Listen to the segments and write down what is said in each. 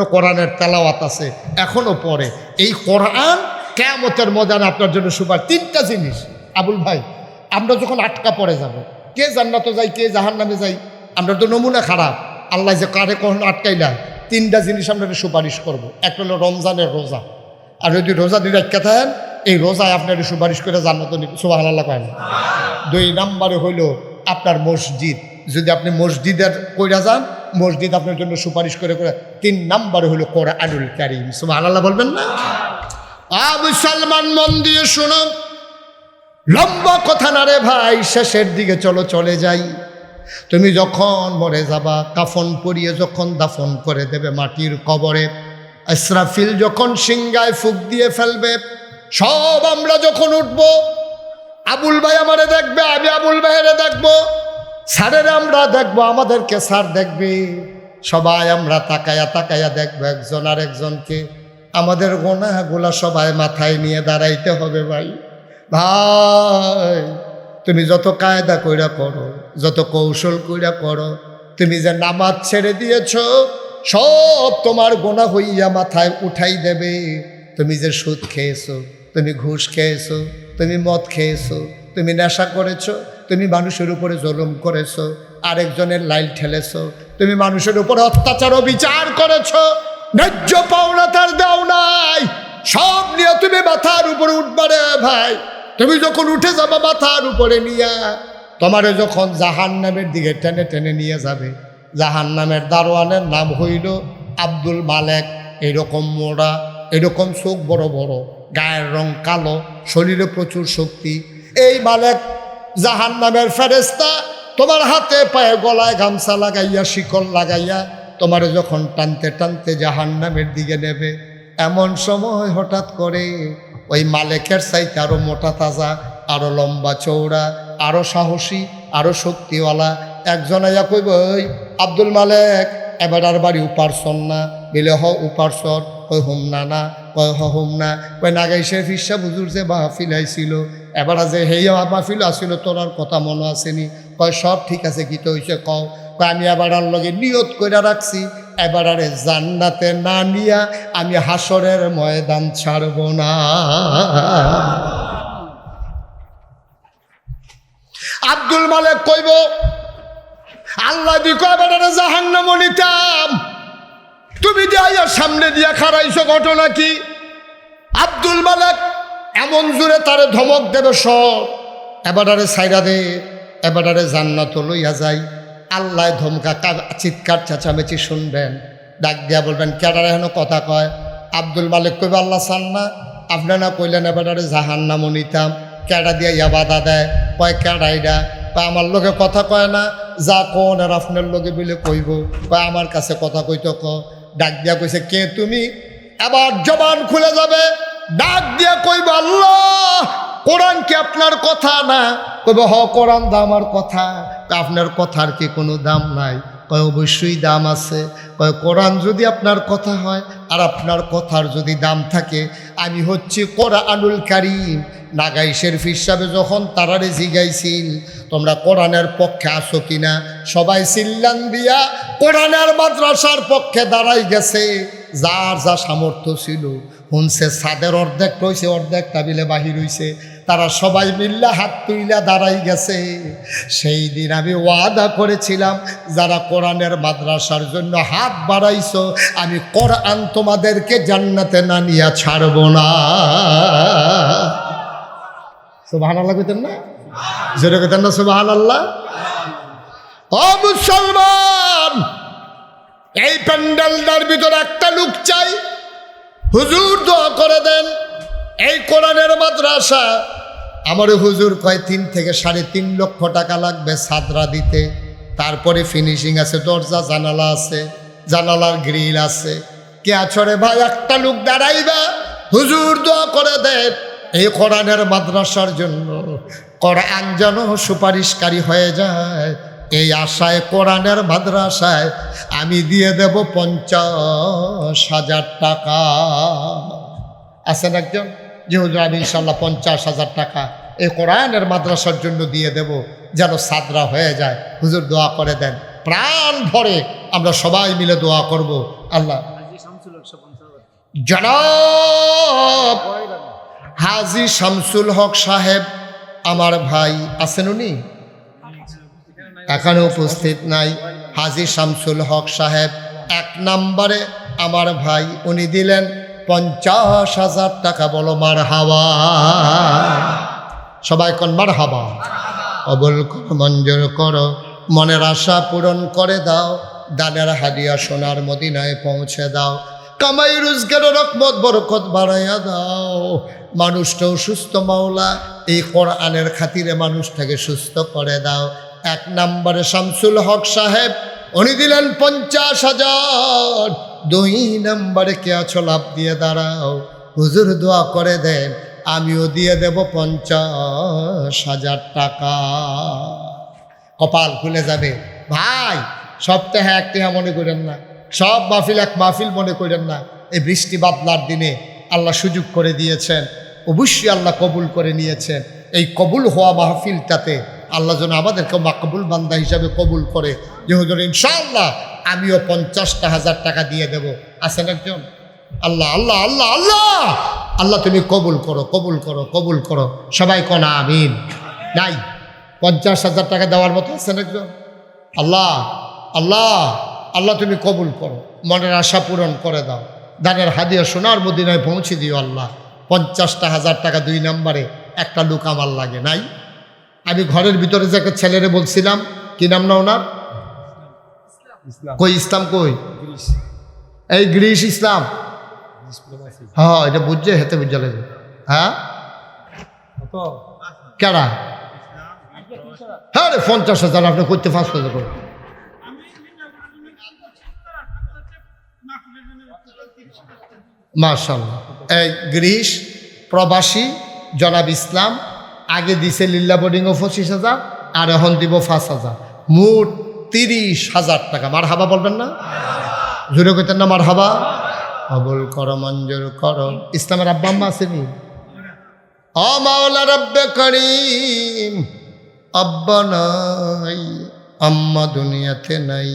কোরআনের তেলাওয়াত আছে, এখনো পড়ে। এই কোরআন কিয়ামতের ময়দানে আপনার জন্য সুপার। তিনটা জিনিস আবুল ভাই, আমরা যখন আটকা পড়ে যাব, কে জান্নাতে যাই কে জাহান্নামে যাই, আমরা তো নমুনা খারাপ। আল্লাহ যে কারে কখনো আটকাইলা, তিনটা জিনিস আমরা সুপারিশ করব। একটা হলো রমজানের রোজা, আর যদি রোজা দিয়ে রাখতে থাকেন এই রোজায় আপনার সুপারিশ করে জান্নাত সুবহানাল্লাহ কয় না। 2 নম্বরে হইল আপনার মসজিদ, যদি আপনি মসজিদের কইরা যান মসজিদ আপনার জন্য সুপারিশ করে করে। 3 নম্বরে হলো কোরআনুল কারীম, সুবহানাল্লাহ বলবেন না? মুসলমান মন দিয়ে শুনো, লম্বা কথা না রে ভাই, শেষের দিকে চলো চলে যাই। তুমি যখন মরে যাবা, কাফন পরিয়ে যখন দাফন করে দেবে মাটির কবরে, ইসরাফিল যখন সিংহায় ফুঁক দিয়ে ফেলবে, সব আমরা যখন উঠব, আবুল ভাই আমারে দেখবে, আমি আবুল ভাইয়েরে দেখবো, স্যারের আমরা দেখবো, আমাদেরকে স্যার দেখবে, সবাই আমরা তাকায়া তাকায়া দেখবো একজন আর একজনকে। আমাদের গোনাগুলা সবাই মাথায় নিয়ে দাঁড়াইতে হবে। ভাই ভাই, তুমি যত কায়দা কইরা করো, যত কৌশল কইরা করো, তুমি যে নামাজ ছেড়ে দিয়েছ সব তোমার গোনা হইয়া মাথায় উঠাই দেবে। তুমি যে সুদ খেয়েছো, তুমি ঘুষ খেয়েছো, তুমি মদ খেয়েছো, তুমি নেশা করেছো, তুমি মানুষের উপরে জুলুম করেছো, আরেকজনের লাইল ঠেলেছো, তুমি মানুষের উপরে অত্যাচার ও বিচার করেছো, ন্যায্য পাওনা তার দাও নাই, সব নিয়ে তুমি মাথার উপরে উঠবারে ভাই। তুমি যখন উঠে যাবা মাথার উপরে নিয়া, তোমারে যখন জাহান্নামের দিকে টেনে টেনে নিয়ে যাবে, জাহান্নামের দারোয়ানের নাম হইল আব্দুল মালেক। এরকম মোড়া, এরকম চোখ বড় বড়, গায়ের রং কালো, শরীরে প্রচুর শক্তি। এই মালেক জাহান্নামের ফেরেশতা তোমার হাতে পায়ে গলায় গামছা লাগাইয়া শিকল লাগাইয়া তোমারে যখন টানতে টানতে জাহান্নামের দিকে নেবে, এমন সময় হঠাৎ করে ওই মালেকের চাইতে আরো মোটা তাজা, আরো লম্বা চৌড়া, আরো সাহসী, আরো শক্তিওয়ালা একজন আইয়া কইব, ওই আব্দুল মালেক এবার আর বাড়ি উপারসন না, বিলে হ উপারসর, কই হুম না না, কয় হুম না, কই নাগাইছে ফিসা বুজুর যে মাহফিল আইছিল, এবার যে হেই মাহফিল আসছিল তোর আর কথা মনে আসেনি, কয় সব ঠিক আছে, কি তো হইছে কও, কয় আমি এবার আর লগে নিয়ত কইরা রাখছি, এবার আরে জান্নাতে না নিয়া আমি হাসরের ময়দান ছাড়ব না। আব্দুল মালেক কইব, আল্লাহ দি কয় এবার আরে জাহান্নাম নিতাম, তুমি দিয়া সামনে দিয়া খারাইছো, ঘটনা কি? আব্দুল মালেক এমন জোরে তারে ধমক দেবে, সব এবারে সাইরা দে, এবারে জান্নাত লইয়া যাই। আল্লাহ ধমকা চিৎকার চেঁচামেচি শুনবেন, ডাক দিয়া বলবেন কেডারে হেন কথা কয়? আব্দুল মালেক কইবে, আল্লাহ চান না, আপনার না কইলেন এবারে জাহান্নাম নিতাম, কেডা দিয়া ইয়া বাধা দেয়? কয় কেডাইডা? কয় আমার লোকে কথা কয় না, যা কোন আর আপনার লোকে বলে কইব, কয় আমার কাছে কথা কইতো ক। ডাক দিয়া কইছে, কে তুমি? এবার জবান খুলে যাবে, ডাক দিয়া কইব, আল্লাহ কোরআন কি আপনার কথা না? কইব হ, কোরআন দা আমার কথা। আপনার কথার কি কোনো দাম নাই? কয় অবশ্যই দাম আছে। কয় কোরআন যদি আপনার কথা হয় আর আপনার কথার যদি দাম থাকে, আমি হচ্ছি কোরআনুল কারীম। নাগাই শরীফ হিসাবে যখন তারারে জিগাইছিল তোমরা কোরআনের পক্ষে আসো কিনা, সবাই চিল্লান দিয়া কোরআনের মাদ্রাসার পক্ষে দাঁড়াই গেছে। যার যা সামর্থ্য ছিল শুনছে, ছাদের অর্ধেক রয়েছে, অর্ধেক টাবিলে বাহির হইছে, তারা সবাই মিল্লা হাত তুইলা দাঁড়াই গেছে। সেই দিন আমি ওয়াদা করেছিলাম, যারা কোরআনের মাদ্রাসার জন্য হাত বাড়াইছো, আমি কোরআন তোমাদেরকে জান্নাতে না নিয়ে ছাড়ব না। সুবহানাল্লাহ কইতেন না? জোরে কইতেন না সুবহানাল্লাহ? ও মুসলমান, এই প্যান্ডেলটার ভিতরে একটা লোক চাই, হুজুর দোয়া করে দেন। এই কোরআনের মাদ্রাসা আমার হুজুর কয় 3 থেকে 3.5 লক্ষ টাকা লাগবে ছাদরা দিতে, তারপরে ফিনিশিং আছে, দরজা জানালা আছে, জানালার গ্রিল আছে। কে আছরে ভাই একটা লোক দাঁড়াইবা, হুজুর দোয়া করে দেন এই কোরআনের মাদ্রাসার জন্য, কোরআন যেন সুপারিশকারী হয়ে যায়। এই আশায় কোরআনের মাদ্রাসায় আমি দিয়ে দেব 50,000 টাকা। আছেন একজন যে হুজুর আমি ইনশাল্লাহ 50,000 টাকা এই কোরআনের মাদ্রাসার জন্য দিয়ে দেব, যেন সাদরা হয়ে যায়। হুজুর দোয়া করে দেন, প্রাণ ভরে আমরা সবাই মিলে দোয়া করব। আল্লাহ জনাব হাজী শামসুল হক সাহেব আমার ভাই আছেন, উনি এখানে উপস্থিত নাই। হাজী শামসুল হক সাহেব 1 নম্বরে আমার ভাই, উনি দিলেন 50,000 টাকা। বলো মারহাবা, সবাই কোন মারহাবা। কবুল করো, মঞ্জুর করো, মনের আশা পূরণ করে দাও, দানের হাদিয়া সোনার মদিনায় পৌঁছে দাও, কামাই রোজগারের রহমত বরকত বাড়াইয়া দাও। মানুষটাও সুস্থ মাওলা, এই কোরআনের খাতিরে মানুষটাকে সুস্থ করে দাও। 1 নম্বরে শামসুল হক সাহেব, উনি দিলেন 50,000। 2 নম্বরে কে আছো, লাভ দিয়ে দাঁড়াও, হুজুর দোয়া করে দেন, আমিও দিয়ে দেব 50,000 টাকা। কপাল খুলে যাবে ভাই। সপ্তাহে 1 টাকা মনে করেন না, সব মাহফিল এক মাহফিল মনে করেন না। এই বৃষ্টি বাদলার দিনে আল্লাহ সুযোগ করে দিয়েছেন, অবশ্যই আল্লাহ কবুল করে নিয়েছেন। এই কবুল হওয়া মাহফিলটাতে আল্লাহ যেন আমাদেরকে মাকবুল বান্দা হিসাবে কবুল করে, যে হুজুর ইনশাআল্লাহ আমিও 50,000 টাকা দিয়ে দেব। আছেন একজন? আল্লাহ আল্লাহ আল্লাহ আল্লাহ আল্লাহ তুমি কবুল করো, কবুল করো, কবুল করো। সবাই কোন আমিন। নাই 50,000 টাকা দেওয়ার মতো আছেন একজন? আল্লাহ আল্লাহ আল্লাহ তুমি কবুল করো, মনের আশা পূরণ করে দাও, দানের হাদিয়া সোনার মদিনায় পৌঁছে দিও আল্লাহ। 50,000 টাকা 2 নম্বরে একটা লোক আমার লাগে। নাই, আমি ঘরের ভিতরে যে একটা ছেলেরে বলছিলাম, কি নাম না ওনার? কই ইসলাম, কই এই গ্রিস ইসলাম। হ্যাঁ এটা বুঝছে, হেতে বুঝা লাগে। হ্যাঁ কেডা? হ্যাঁ রে 50,000 আপনি করতে 5,000 করে। মাশাআল্লাহ। এই গ্রিস প্রবাসী জনাব ইসলাম আগে দিছে লিল্লা বোর্ডিংও 25,000, আর এখন দিব 5,000, মোট 30,000 টাকা। মার হাবা বলবেন না? জুড়ে কইতেন না মার হাবা? কবুল করো, মঞ্জুর করো। ইসলামের আব্বা আম্মা আসেনি? ও মাওলা রব্বে করিম, আব্বা নাই, আম্মা দুনিয়াতে নাই,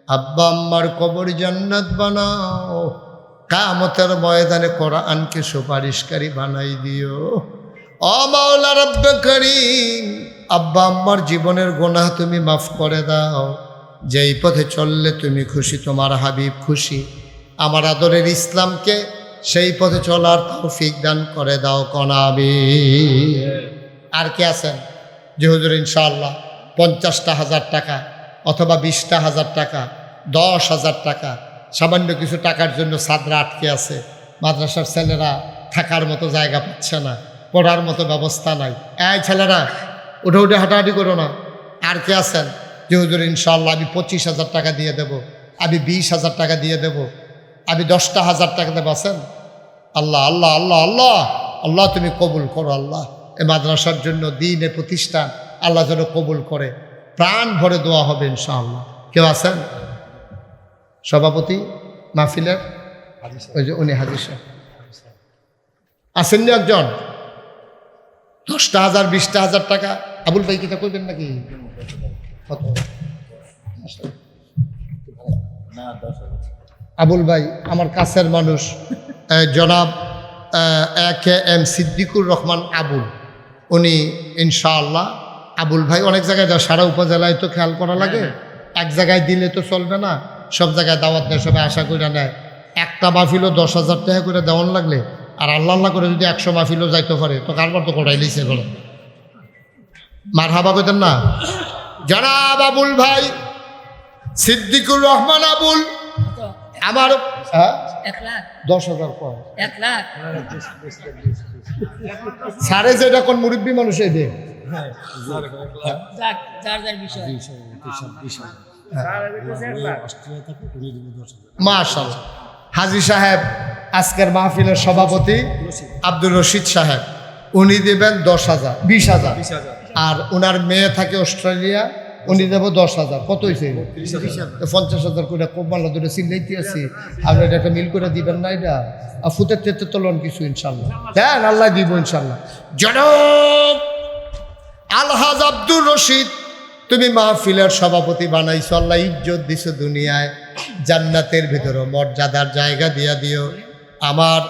আব্বা আম্মার কবর জান্নাত বানাও, কিয়ামতের ময়দানে কোরআনকে সুপারিশকারী বানাই দিও। ও মাওলা রব্বে করিম, আব্বা আম্মার জীবনের গুনাহ তুমি মাফ করে দাও। যেই পথে চললে তুমি খুশি, তোমার হাবিব খুশি, আমার আদরের ইসলামকে সেই পথে চলার তৌফিক দান করে দাও। কনাবি আর কে আছেন যে হুজুর ইনশাআল্লাহ 50,000 টাকা অথবা 20,000 টাকা, 10,000 টাকা, সামান্য কিছু টাকার জন্য ছাদরা আটকে আছে, মাদ্রাসার ছেলেরা থাকার মতো জায়গা পাচ্ছে না, পড়ার মতো ব্যবস্থা নাই। এই ছেলেরা উঠে উঠে হাঁটাহাঁটি করো না। আর কে আছেন যে হুজুর ইনশাআল্লাহ আমি 25,000 টাকা দিয়ে দেব, আমি 20,000 টাকা দিয়ে দেব, আমি 10,000 টাকা দেবো? আছেন? আল্লাহ আল্লাহ আল্লাহ আল্লাহ আল্লাহ তুমি কবুল করো আল্লাহ। এই মাদ্রাসার জন্য দিনে প্রতিষ্ঠান আল্লাহ যেন কবুল করে, প্রাণ ভরে দোয়া হবে ইনশাআল্লাহ। কেউ আছেন? সভাপতি মাহফিলের ওই যে উনি হাজির সাহেব আসেননি একজন? 10,000 20,000 টাকা। আবুল ভাই কিতা করবেন নাকি? কত? আবুল ভাই আমার কাছের মানুষ, জনাব AKM সিদ্দিকুর রহমান আবুল, উনি ইনশাআল্লাহ। আবুল ভাই অনেক জায়গায় দেয়, সারা উপজেলায় তো খেয়াল করা লাগে, এক জায়গায় দিলে তো চলবে না, সব জায়গায় দাওয়াত দেয়, সবাই আশা করে নেয়। একটা মাহফিলও 10,000 টাকা করে দেওয়ান লাগলে, আর আল্লাহ আল্লাহ করে যদি 100 মাহফিলও যাইতে পারে তো কারবার তো কোটাই লিখছে করে। মার হাবা কইতেন না? জনাব আবুল ভাই সিদ্দিকুর রহমান আবুল আমার 10,000 কর 1 লাখ সাড়ে যেটা কোন মুরব্বী মানুষ এই দে মাশাআল্লাহ। হাজী সাহেব আজকের মাহফিলের সভাপতি আব্দুর রশিদ সাহেব, উনি দেবেন 10,000 20,000, আর ওনার মেয়ে থাকে অস্ট্রেলিয়া, উনি দেব 10,000। কত হয়েছে? 50,000 করে কোমাল্লা ধরে চিল্লাইতে আছি, আপনি এটা একটা মিল করে দিবেন না? এটা ফুতের তেতে তোলন কিছু ইনশাল্লাহ দেন, আল্লাহ দিব ইনশাল্লাহ। জনাব আলহাজ আব্দুর রশিদ, তুমি মাহফিলের সভাপতি বানাইছো, আল্লাহ ইজ্জত দিছো দুনিয়ায়, জান্নাতের ভিতরে মর্যাদার জায়গা দিয়া দিও। আমার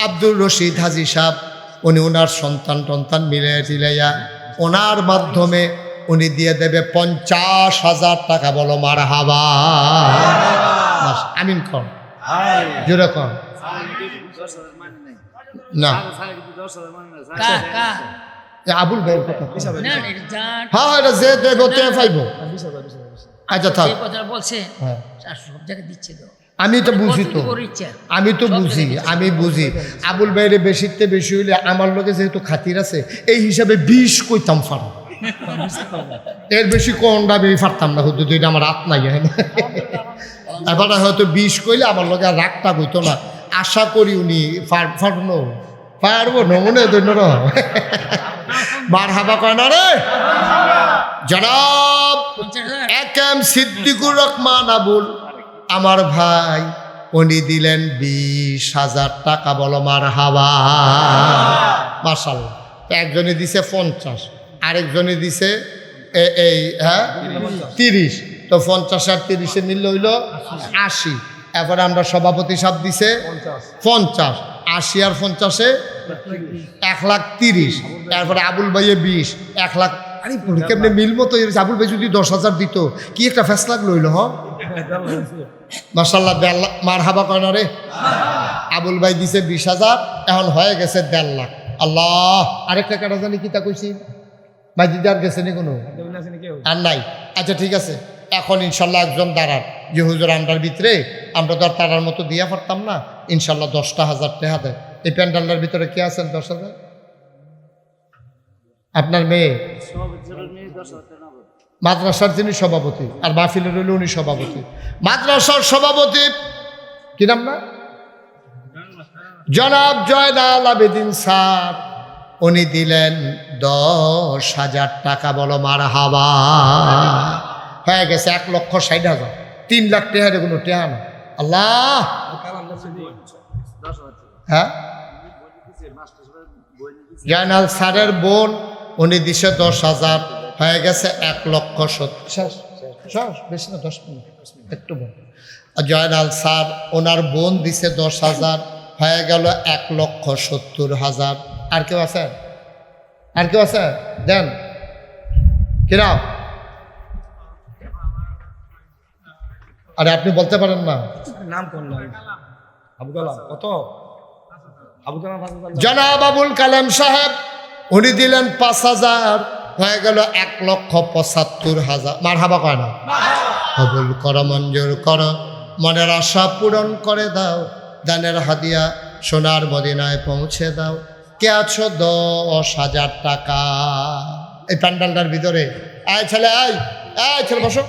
আব্দুর রশিদ হাজী সাহেব উনি ওনার সন্তান টন্তান মিলাইয়া ওনার মাধ্যমে উনি দিয়ে দেবে 50,000 টাকা। বলো মারহাবা। আমিন কর, জোরে কর না। আবুল ভাইয়ের কথা হ্যাঁ এটা যে দেব তে পাইব। আচ্ছা থাক, আমি তো বুঝি, তো আমি তো বুঝি, আমি বুঝি আবুল ভাইয়ের বেশিতে বেশি হইলে আমার লোকে যেহেতু খাতির আছে এই হিসাবে 20 কইতাম ফার্ম, এর বেশি কোনটা আমি পারতাম না। হয়তো এটা আমার হাত নাই, এবার হয়তো 20 কইলে আমার লোকে আর রাগটা হইতো না। আশা করি উনি পারবো নমুনে দৈন্য মারহাবা কয় না রে। জনাব একেম সিদ্দিকুর রহমান আবুল আমার ভাই উনি দিলেন 20,000 টাকা। বলো মারহাবা। মাশাআল্লাহ। একজনে দিছে 50, আরেকজনে দিছে এই 30। তো 50 আর 30 মিলল হইল 80। এরপরে আমরা সভাপতি সাহেব দিছে 50, 80 আর 50-এ 1,30,000। এরপরে আবুল ভাইয়ে 20, 1 লাখ। আরে কেমনে মিল মতো আবুল ভাই যদি 10,000 দিত কি একটা ফেসলা লইল। হ মাশাআল্লাহ, মারহাবা কয় না রে। আবুল ভাই দিছে 20,000, এখন হয়ে গেছে 1.5 লাখ। আল্লাহ, আরেকটা কাটা জানি কি তা কইছি ভাই দিদি আর গেছে নি কোনো আর নাই। আচ্ছা ঠিক আছে, এখন ইনশাল্লাহ একজন দাঁড়ান যে হুজুর আমরার ভিতরে আমরা তো আর তারার মতো দিয়া পারতাম না। ইনশাল্লাহ 10,000 টাকা দেয়। এই প্যান্ডালটার ভিতরে কে আছেন 10,000? আপনার মেয়ে মাদ্রাসার যিনি সভাপতি, আর মাহফিলের হইলে উনি সভাপতি। মাদ্রাসার সভাপতি কি নাম না? জনাব জয়নাল আবেদিন স্যার, উনি দিলেন 10,000 টাকা। বলো মারহাবা। হয়ে গেছে 1,60,000। 3 লাখ টাকার কোনো টাকা না। আল্লাহ, হ্যাঁ জয়নাল স্যারের বোন উনি দিছে 10,000, হয়ে গেছে 1,70,000। বেশি না, 10 মিনিট একটু বোন। জয়নাল স্যার ওনার বোন দিছে 10,000, হয়ে গেল 1,70,000। আর কেউ আছে? আর কেউ আছে? দেন কিরা। আরে আপনি বলতে পারেন না নাম কোন? আবু কালাম। কত? আবু কালাম জনাব আবুল কালাম সাহেব উনি দিলেন 5,000, হয়ে গেল 1,75,000। মারহাবা কয় না? কবুল করো, মঞ্জুর করো, মনের আশা পূরণ করে দাও, দানের হাদিয়া সোনার মদিনায় পৌঁছে দাও। কে আছো? 10,000 টাকা। এই প্যান্ডালটার ভিতরে আয় ছেলে, আয় ছেলে, বসো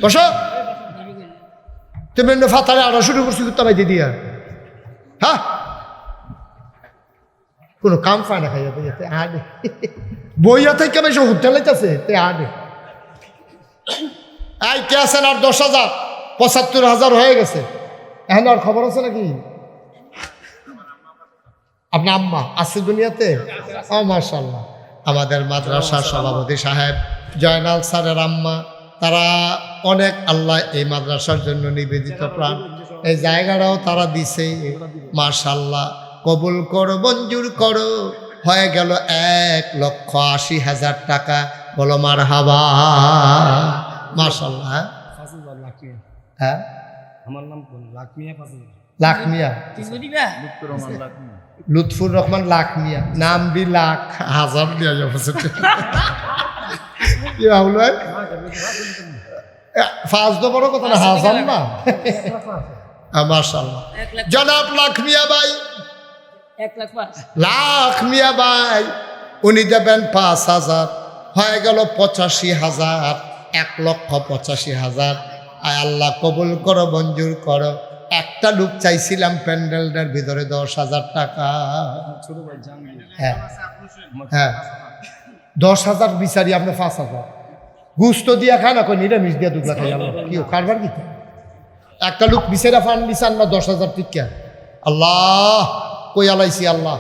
বসো। তুমি ফাতারে আরো শুরু করছি তো ভাই দিদি। হ্যাঁ, কোনো কাম পায় না খাইয়া যেতে আনে বইয়া থেকে বেশি হোটেলাইতেছে তে আনে। এই কে আছেন? আর 10,000, 75,000 হয়ে গেছে। এখন আর খবর আছে নাকি? আপনার আম্মা আছে দুনিয়াতে? ও মাশাআল্লাহ। আমাদের মাদ্রাসার সভাপতি সাহেব জয়নাল স্যারের আম্মা, তারা অনেক আল্লাহ এই মাদ্রাসার জন্য নিবেদিত প্রাণ। এই জায়গাটাও তারা দিছে। মাশাআল্লাহ, কবুল করো, মঞ্জুর করো। হয়ে গেল 1,80,000 টাকা। বলো মারহাবা। মাশাআল্লাহ। হ্যাঁ, আমার নাম কোন? লাখ মিয়া। লাখ মিয়া, লুৎফুর রহমান লাখ মিয়া। নাম বি লাখ হাজার দিয়া যাবো। কি ভাবল ফার্স্ট তো বড় কথা না, হাজার না। মাশাআল্লাহ। জনাব লাখ মিয়া ভাই, লাখ মিয়া ভাই উনি দেবেন 5,000, হয়ে গেল 85,000। 1,85,000। আয় আল্লাহ, কবুল করো, মঞ্জুর করো। একটা লোক চাইছিলাম প্যান্ডেলটার ভিতরে 10,000 টাকা। হ্যাঁ হ্যাঁ, 10,000 বিচারি আপনি 5,000 গুস্ত দিয়া খায় না, নিরামিষ দিয়া দুগলা খাই। কি কারবার কি? একটা লোক বিচারা ফান দিচ্ছেন না 10,000 টিকা। আল্লাহ কই আলাইছি। আল্লাহ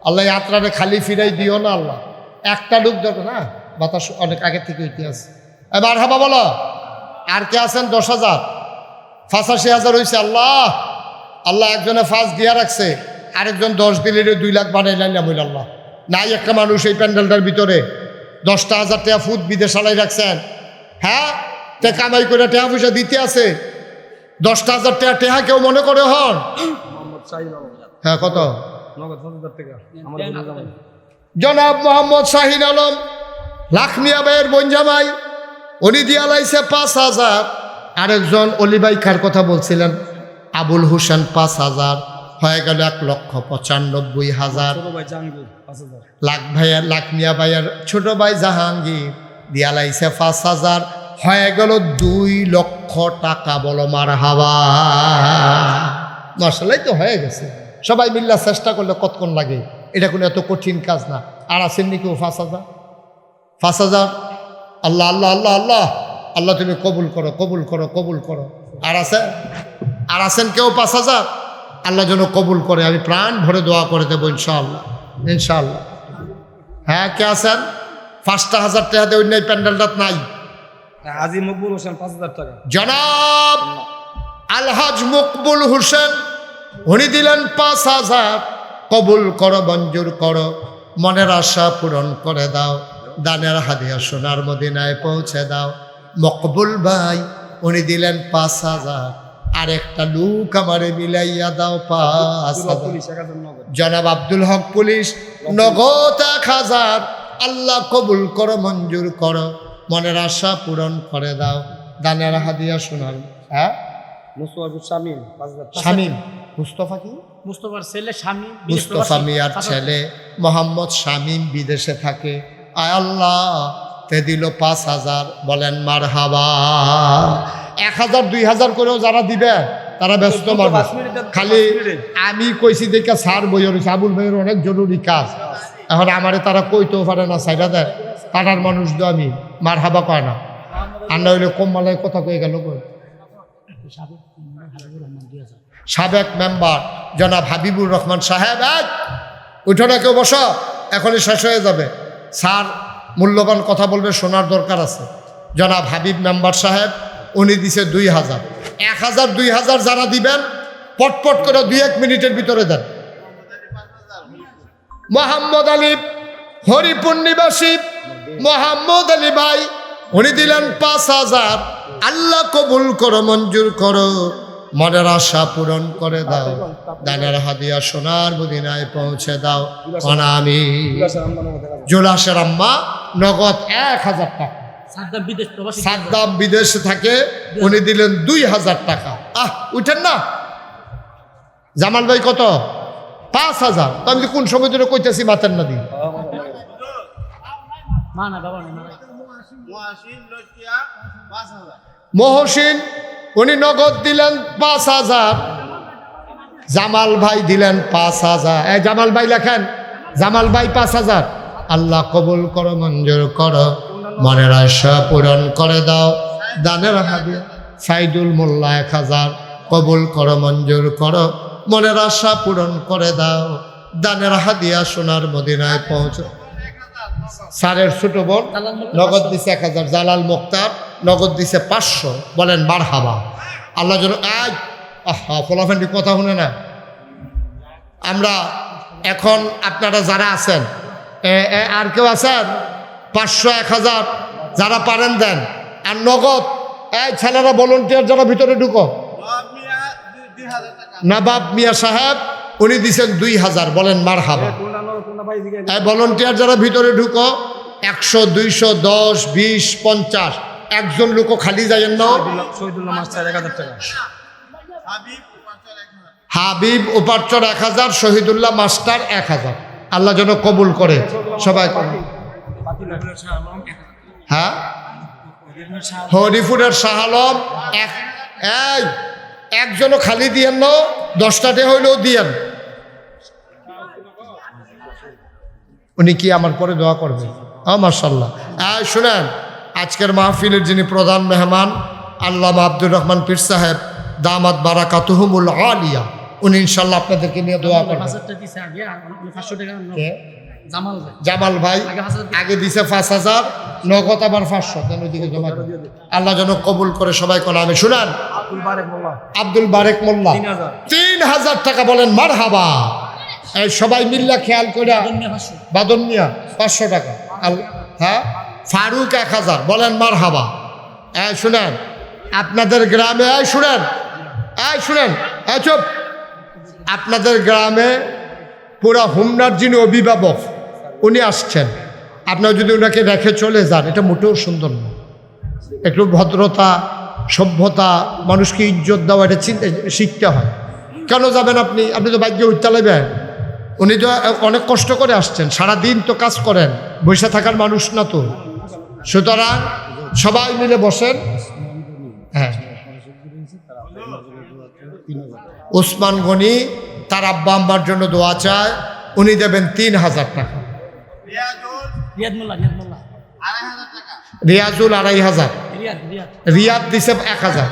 আল্লাহ যাত্রারে খালি ফিরাই দিও না আল্লাহ। একটা লোক দেখো না, বাতাস অনেক আগে থেকে ইতিহাস। এবার হাবা বলো। আর কে আছেন? 10,000। 85,000 হয়েছে। আল্লাহ আল্লাহ একজনে 5 দিয়া রাখছে, আরেকজন 10 দিলে 2 লাখ বানাই লাইলাম হইল। আল্লাহ নাই একটা মানুষ এই প্যান্ডেলটার ভিতরে 10,000 টাকা ফুট বিদেশ আলাই রাখছেন। হ্যাঁ, তে কামাই করে টাকা পয়সা দিতে আছে। 10,000 টাকা টেহা কেউ মনে করে হন। মোহাম্মদ শাহিন আলম, হ্যাঁ, কত? নগদ 7,000 টাকা আমার বোনের জামাই। জনাব মোহাম্মদ শাহিন আলম লাখমিয়া ভাইয়ের বোনজামাই, উনি দিয়া লাইছে 5,000। আরেকজন অলিবাই খার কথা বলছিলেন, আবুল হোসেন 5,000, হয়ে গেল 1,95,000। ছোট ভাই জাহাঙ্গীর 5,000। লাখমিয়া ভাইয়ের ছোট ভাই জাহাঙ্গীর দিয়া লাইছে 5,000, হয়ে গেল 2 লক্ষ টাকা। বলো মারহাবা। মাশাআল্লাহ, তো হয়ে গেছে। সবাই মিল্লা চেষ্টা করলে কতক্ষণ লাগে? এটা কোনো এত কঠিন কাজ না। আর আছেন নাকি 5,000? আল্লাহ আল্লাহ আল্লাহ আল্লাহ আল্লাহ, তুমি কবুল করো, কবুল করো, কবুল করো। আর আছেন কেউ 5,000? আল্লাহ যেন কবুল করে। আমি প্রাণ ভরে দোয়া করে দেবো ইনশাআল্লাহ, ইনশাআল্লাহ। হ্যাঁ, কে আছেন? 5,000 টাকা দেবেন নাই, প্যান্ডেলটাত নাই। হাজী মকবুল হোসেন 5,000 টাকা। জনাব আলহাজ মকবুল হোসেন, উনি দিলেন 5,000। কবুল করো, মঞ্জুর করো, মনের আশা পূরণ করে দাও, দানের হাদিয়া সোনার মদিনায় পৌঁছে দাও। মকবুল ভাই উনি দিলেন 5,000। আর একটা লুক আমারে মিলাইয়া দাও 5,000। পুলিশ 1,000 নগদ। জনাব আব্দুল হক পুলিশ নগদ 1,000। আল্লাহ কবুল করো, মঞ্জুর করো, মনের আশা পূরণ করে দাও, দানের হাদিয়া সোনার। হ্যাঁ, মুস্তফা শামীম 5,000 টাকা। শামীম মুস্তফা কি? মুস্তফার ছেলে স্বামী মুস্তফা মিয়ার ছেলে মোহাম্মদ শামীম বিদেশে থাকে। আয় আল্লাহ, তে দিল 5,000। বলেন মারহাবা। 1,000 2,000 করেও যারা দিবে তারা ব্যস্ত মানুষ। খালি আমি কইছি দেখে স্যার বইয়ে রয়েছে, আবুল ভাইয়ের অনেক জরুরি কাজ। এখন আমারে তারা কইতেও পারে না, সাইডা দেয়। তারার মানুষ তো আমি মারহাবা কয় না। আর না হইলে কম মালায় কথা কয়ে গেল। সাবেক মেম্বার জনাব হাবিবুর রহমান সাহেব, উঠো না কেউ, বসো, এখনই শেষ হয়ে যাবে। স্যার মূল্যবান কথা বলবে, শোনার দরকার আছে। জনাব হাবিব মেম্বার সাহেব উনি দিছে 2,000। 1,000 2,000 যারা দিবেন পটপট করে 2-1 মিনিটের ভিতরে দেন। মোহাম্মদ আলী হরিপুর নিবাসী মোহাম্মদ আলী ভাই, উনি দিলেন 5,000। আল্লাহ কবুল করো, মঞ্জুর করো, মনের আশা পূরণ করে দাও, দানের হাদিয়া সোনার মদিনায় পৌঁছে দাও। আমি জোলাসের আম্মা নগদ 1,000 টাকা। সাদ্দাম বিদেশ প্রবাসী। সাদ্দাম বিদেশে থাকে, উনি দিলেন 2,000 টাকা। উঠেন না। জামাল ভাই কত? 5,000। তো আমি কোন সময় ধরে কইতেছি মাতেন না দিন। মা না বাবা না। মহসিন উনি নগদ দিলেন 5,000। জামাল ভাই দিলেন 5,000। জামাল ভাই লেখেন, জামাল ভাই 5,000। আল্লাহ কবুল করো, মঞ্জুর করো, মনের আশা পূরণ করে দাও, দানের হাদিয়া। সাইদুল মোল্লা 1,000। কবুল করো, মঞ্জুর করো, মনের আশা পূরণ করে দাও, দানের হাদিয়া সোনার মদিনায় পৌঁছে। স্যারের ছোট বোন নগদ দিছে 1,000। জালাল মুক্তার নগদ দিছে 500। বলেন মারহাবা। আল্লাহ যেন ফলাফেন্ডি কথা শুনে না। আমরা এখন আপনারা যারা আছেন, আর কেউ আছেন 500 1,000 যারা পারেন দেন। আর নগদ ছেলেরা ভলেন্টিয়ার যারা ভিতরে ঢুকো। নবাব মিয়া সাহেব উনি দিছেন 2,000। বলেন মারহাবা। ভলেন্টিয়ার যারা ভিতরে ঢুকো 100 200 10 20 50। একজন লোকও খালি যাইয়েন না। শহীদুল্লাহ মাস্টার 1,000 টাকা। হাবিব উপার্চর 1,000, শহীদুল্লাহ মাস্টার 1,000। আল্লাহ যেন কবুল করে সবাই। হ্যাঁ, হরিপুরের শাহ আলম একজনও খালি দিয়েন না, 10টাতে হইলেও দিয়েন। উনি কি আমার পরে দোয়া করবেন? মাশাআল্লাহ। শুনেন, আজকের মাহফিলের যিনি প্রধান মেহমান আল্লামা আব্দুর রহমান পীর সাহেব দামাত বারাকাতুহুমুল আলিয়া, উনি ইনশাল্লাহ আপনাদেরকে নিয়ে দোয়া করবেন। জামাল ভাই আগে দিছে 5,000 নগদ, আবার 500 ওইদিকে জমা। আল্লাহ যেন কবুল করে সবাই কোন আমি। শুনেন, আব্দুল বারেক মোল্লা আব্দুল বারেক মোল্লা 3000 3000 টাকা বলেন মারহাবা। এই সবাই মিল্লা খেয়াল করে বাদন মিয়া 500 টাকা হ্যাঁ ফারুক 1000 বলেন মারহাবা। এই শুনেন আপনাদের গ্রামে শুনেন চুপ আপনাদের গ্রামে পুরা হোমনার যিনি অভিভাবক উনি আসছেন, আপনারা যদি ওনাকে রেখে চলে যান এটা মোটেও সুন্দর না। একটু ভদ্রতা সভ্যতা মানুষকে ইজ্জত দেওয়া এটা শিখতে হয়। কেন যাবেন আপনি তো ভাগ্যে উঠতে লাগবেন। উনি তো অনেক কষ্ট করে আসছেন, সারাদিন তো কাজ করেন, বসে থাকার মানুষ না তো। সুতরাং সবাই মিলে বসেন। হ্যাঁ ওসমান গনি তার আব্বা আম্মার জন্য দোয়া চায়, উনি দেবেন 3000 টাকা। রিয়াদ মোল্লা রিয়াজুল 2500, রিয়াদ রিয়াদ দিছে 1000।